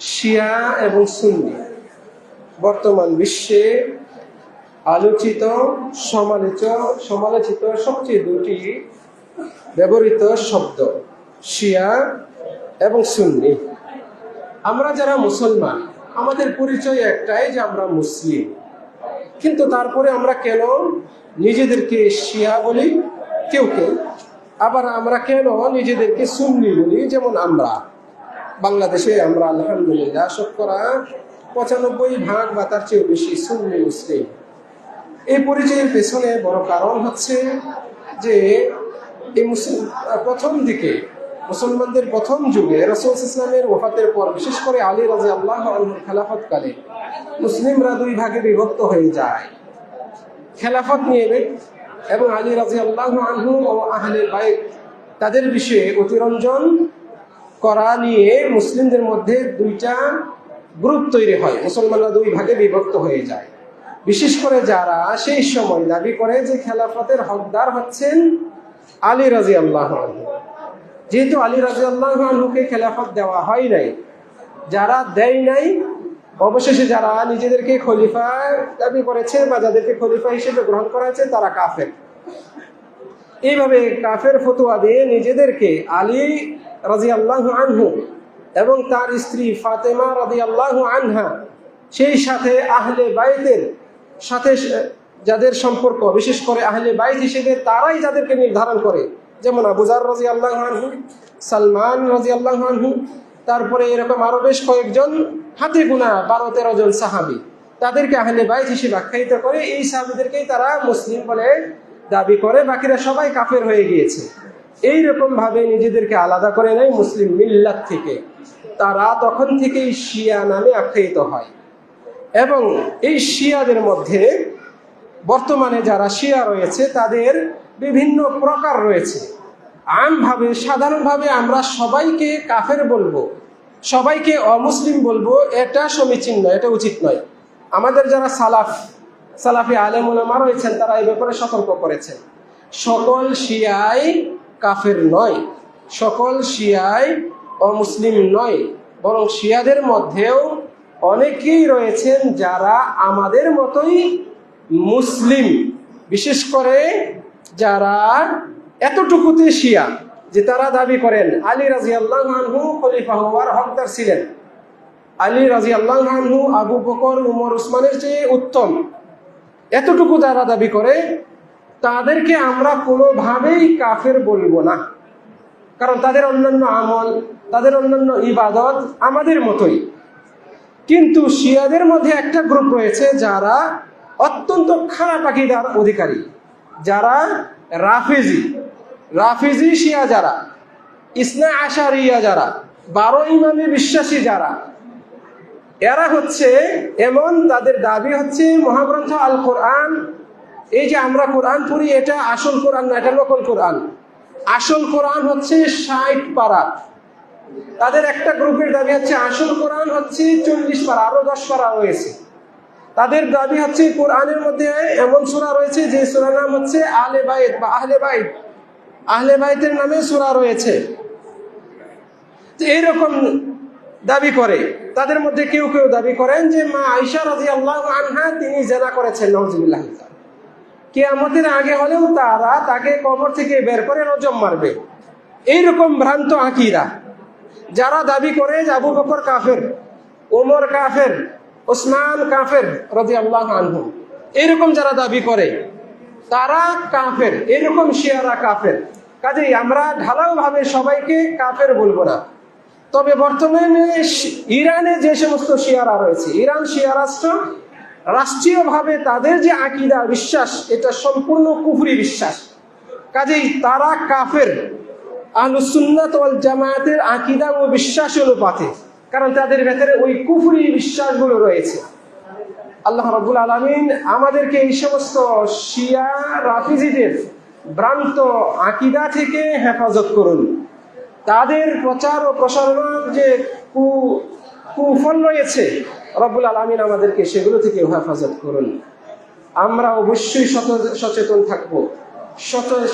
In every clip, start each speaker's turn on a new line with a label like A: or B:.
A: শিয়া এবং সুন্নি বর্তমান বিশ্বে আলোচিত সমালোচিত সবচেয়ে দুটি ব্যবহৃত শব্দ, শিয়া এবং সুন্নি। আমরা যারা মুসলমান, আমাদের পরিচয় একটাই যে আমরা মুসলিম, কিন্তু তারপরে আমরা কেন নিজেদেরকে শিয়া বলি কেউ কেউ, আবার আমরা কেন নিজেদেরকে সুন্নি বলি? যেমন আমরা বাংলাদেশে আমরা আলহামদুলিল্লাহ শতকরা 95% বা তার চেয়েও বেশি সুন্নি মুসলিম। এই পরিচয়ের পেছনে বড় কারণ হচ্ছে যে এই প্রথম দিকে মুসলমানদের প্রথম যুগে রাসূল ইসলামের ওফাতের পর, বিশেষ করে আলী রাদিয়াল্লাহু আনহুর খেলাফতকালে মুসলিমরা দুই ভাগে বিভক্ত হয়ে যায়। খেলাফত নিয়ে এবং আলী রাদিয়াল্লাহু আনহু ও আহলে বাইত তাদের বিষয়ে অতিরঞ্জন করা নিয়ে মুসলিমদের মধ্যে দুইটা গ্রুপ তৈরি হয়, মুসলমানরা দুই ভাগে বিভক্ত হয়ে যায়। বিশেষ করে যারা সেই সময় দাবি করে যে খেলাফতের হকদার হচ্ছেন আলী রাদিয়াল্লাহু আনহু, যেহেতু আলী রাদিয়াল্লাহু আনহুকে খেলাফত দেওয়া হয় নাই, যারা দেয় নাই, অবশেষে যারা নিজেদেরকে খলিফা দাবি করেছে বা যাদেরকে খলিফা হিসেবে গ্রহণ করা হয়েছে তারা কাফের। এইভাবে কাফের ফতোয়া দিয়ে নিজেদেরকে আলী রাদিয়াল্লাহু আনহু এবং তার স্ত্রী ফাতেমা রাদিয়াল্লাহু আনহা, সেই সাথে আহলে বাইতের সাথে যাদের সম্পর্ক, বিশেষ করে আহলে বাইত হিসেবে তারাই যাদেরকে নির্ধারণ করে, যেমন আবু যর রাদিয়াল্লাহু আনহু, সালমান রাদিয়াল্লাহু আনহু, তারপরে এরকম আরো বেশ কয়েকজন হাতে গোনা 12-13 জন সাহাবী, তাদেরকে আহলে বাইত হিসেবে আখ্যায়িত করে। এই সাহাবীদেরকেই তারা মুসলিম বলে দাবি করে, বাকিরা সবাই কাফের হয়ে গিয়েছে। এইরকম ভাবে নিজেদেরকে আলাদা করে নেয় মুসলিম মিল্লাত থেকে। তারা তখন থেকেই শিয়া নামে আখ্যায়িত হয়। এবং এই শিয়াদের মধ্যে বর্তমানে যারা শিয়া রয়েছে তাদের বিভিন্ন প্রকার রয়েছে। আমভাবে সাধারণভাবে আমরা সবাইকে কাফের বলবো, সবাইকে অমুসলিম বলবো, এটা সমীচীন নয়, এটা উচিত নয়। আমাদের যারা সালাফি আলেম উলামা রয়েছেন তারা এই ব্যাপারে সতর্ক করেছেন, সকল শিয়াই কাফের নয়, সকল শিয়াই অমুসলিম নয়, বরং শিয়াদের মধ্যেও অনেকেই রয়েছেন যারা আমাদের মতোই মুসলিম, বিশেষ করে যারা এতটুকুতে শিয়া যে তারা দাবি করেন আলী রাদিয়াল্লাহু আনহু খলিফা হওয়ার হকদার ছিলেন, আলী রাদিয়াল্লাহু আনহু আবু বকর, উমর, উসমানের চেয়ে উত্তম, এতটুকু যারা দাবি করে তাদেরকে আমরা কোনোভাবেই কাফের বলবো না। কারণ তাদের অন্যান্য আমল, তাদের অন্যান্য ইবাদত আমাদের মতোই। কিন্তু শিয়াদের মধ্যে একটা গ্রুপ রয়েছে যারা অত্যন্ত খারাপ আকীদার অধিকারী, যারা রাফিজি শিয়া, যারা ইসনা আশারিয়া, যারা 12 ইমামে বিশ্বাসী, যারা এরা হচ্ছে এমন, তাদের দাবি হচ্ছে মহাগ্রন্থ আল কোরআন, এই যে আমরা কোরআন পড়ি এটা আসল কোরআন না, এটা নকল কোরআন। আসল কোরআন হচ্ছে 60 পারা। তাদের একটা গ্রুপের দাবি হচ্ছে আসল কোরআন হচ্ছে 40 পারা, আরো 10 পারা রয়েছে। তাদের দাবি হচ্ছে কোরআনের মধ্যে এমন সূরা রয়েছে যে সূরার নাম হচ্ছে আলে বাইত বা আহলে বাইতের নামে সূরা রয়েছে। এইরকম দাবি করে। তাদের মধ্যে কেউ কেউ দাবি করেন যে মা আয়েশা রাদিয়াল্লাহু আনহা তিনি জিনা করেছেন, নাউজুবিল্লাহ। কিয়ামতের আগে হলেও তারা তাকে কবর থেকে বের করে রজম মারবে। এইরকম ভ্রান্ত আকীদা যারা দাবি করে যে আবু বকর কাফের, ওমর কাফের, ওসমান কাফের রাদিয়াল্লাহু আনহু, এইরকম যারা দাবি করে তারা কাফের, এরকম শিয়ারা কাফের। কাজেই আমরা ঢালাও ভাবে সবাইকে কাফের বলবো না। তবে বর্তমানে ইরানে যে সমস্ত শিয়ারা রয়েছে, ইরান শিয়া রাষ্ট্র, রাষ্ট্রীয়ভাবে তাদের যে আকীদা বিশ্বাস এটা সম্পূর্ণ কুফরি বিশ্বাস। কাজেই তারা কাফের আহলুস সুন্নাত ওয়াল জামায়াতের আকীদা ও বিশ্বাস অনুপাতে, কারণ তাদের ভেতরে ওই কুফরি বিশ্বাসগুলো রয়েছে। আল্লাহ রাব্বুল আলামিন আমাদেরকে এই সমস্ত শিয়া রাফিজিদের ভ্রান্ত আকীদা থেকে হেফাজত করুন। তাদের প্রচার ও প্রসারণার যে কুফল রয়েছে, রব্বুল আলামিন আমাদেরকে সেগুলো থেকে হেফাজত করুন। আমরা অবশ্যই সচেতন থাকবো,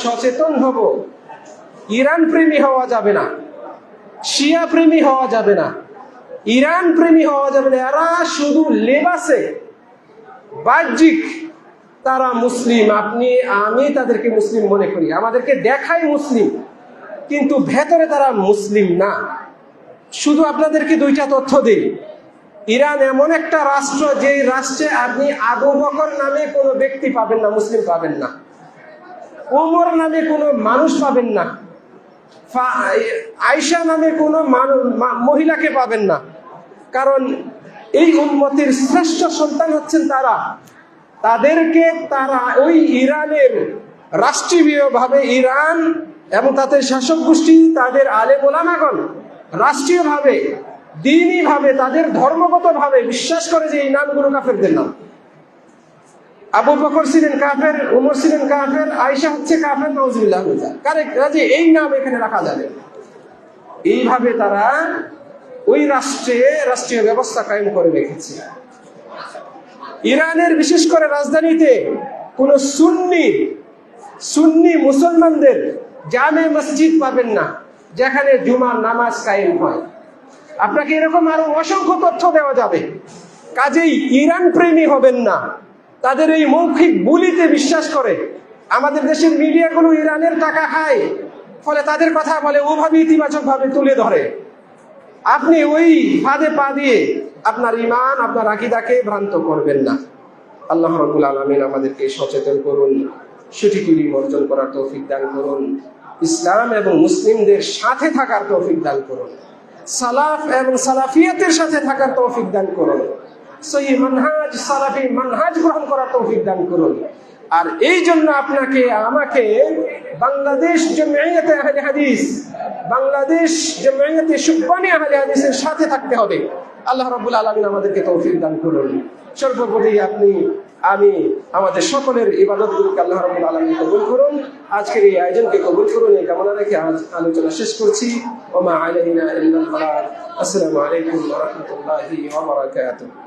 A: সচেতন হব। ইরান প্রেমী হওয়া যাবে না, শিয়া প্রেমী হওয়া যাবে না। ইরান প্রেমী হওয়া যাবে না। এরা শুধু লেবাসে বাহ্যিক তারা মুসলিম, আমি তাদেরকে মুসলিম মনে করি, আমাদেরকে দেখাই মুসলিম, কিন্তু ভেতরে তারা মুসলিম না। শুধু আপনাদেরকে দুইটা তথ্য দিই। ইরান এমন একটা রাষ্ট্র, যে রাষ্ট্রে আপনি আবু বকর নামে কোনো ব্যক্তি পাবেন না, মুসলিম পাবেন না। ওমর নামে কোনো মানুষ পাবেন না। আয়েশা নামে কোনো মহিলাকে পাবেন না। কারণ এই উম্মতের শ্রেষ্ঠ সন্তান হচ্ছেন তারা। তারা ওই ইরানের রাষ্ট্রীয়ভাবে, ইরান এবং তাদের শাসক গোষ্ঠী, তাদের আলেম ওলামাগণ রাষ্ট্রীয়ভাবে, দ্বীনিভাবে, তাদের ধর্মগতভাবে বিশ্বাস করে যে এই নামগুলো কাফেরদের নাম। আবু বকর ছিলেন কাফের, ওমর ছিলেন কাফের, আয়েশা হচ্ছে কাফের, নাউজুবিল্লাহ। কাজে এই নাম এখানে রাখা যাবে। এইভাবে তারা ওই রাষ্ট্রীয় ব্যবস্থা কায়েম করে রেখেছে। ইরানের বিশেষ করে রাজধানীতে কোন সুন্নি মুসলমানদের জামে মসজিদ পাবেন না, যেখানে জুমার নামাজ কায়েম হয়। আপনাকে এরকম আরো অসংখ্য তথ্য দেওয়া যাবে। কাজেই ইরান প্রেমী হবেন না। তাদের এই মৌখিক বুলিতে বিশ্বাস করে। আমাদের দেশের মিডিয়াগুলো ইরানের টাকা খায়, ফলে তাদের কথা বলে, ওভাবে ইতিবাচক ভাবে তুলে ধরে। আপনি ওই ফাঁদে পা দিয়ে আপনার ঈমান, আপনার আকীদাকে ভ্রান্ত করবেন না। আল্লাহ রাব্বুল আলামিন আমাদেরকে সচেতন করুন, সঠিক অর্জন করার তৌফিক দান করুন, ইসলাম এবং মুসলিমদের সাথে থাকার তৌফিক দান করুন, সালাফ এবং সালাফিয়াতের সাথে থাকার তৌফিক দান করুন, সহি মানহাজ, সালাফি মানহাজ গ্রহণ করার তৌফিক দান করুন। আর এই জন্য আপনাকে আমাকে বাংলাদেশ জামিয়াতে আহলে হাদিস, বাংলাদেশ জামিয়াতে শুকবানি আহলে হাদিসের সাথে থাকতে হবে। আল্লাহ রাব্বুল আলামিন আমাদেরকে তৌফিক দান করুন। সর্বোপরি আমি আমাদের সকলের ইবাদতগুলোকে আল্লাহ রাব্বুল আলামিন কবুল করুন। আজকের এই আয়োজনকে কবুল করুন, এই কামনা রেখে আজ আলোচনা শেষ করছি। ওয়া মা আলাইনা ইল্লাল বালাগ। আসসালামু আলাইকুম ওয়া রাহমাতুল্লাহি ওয়া বারাকাতুহু।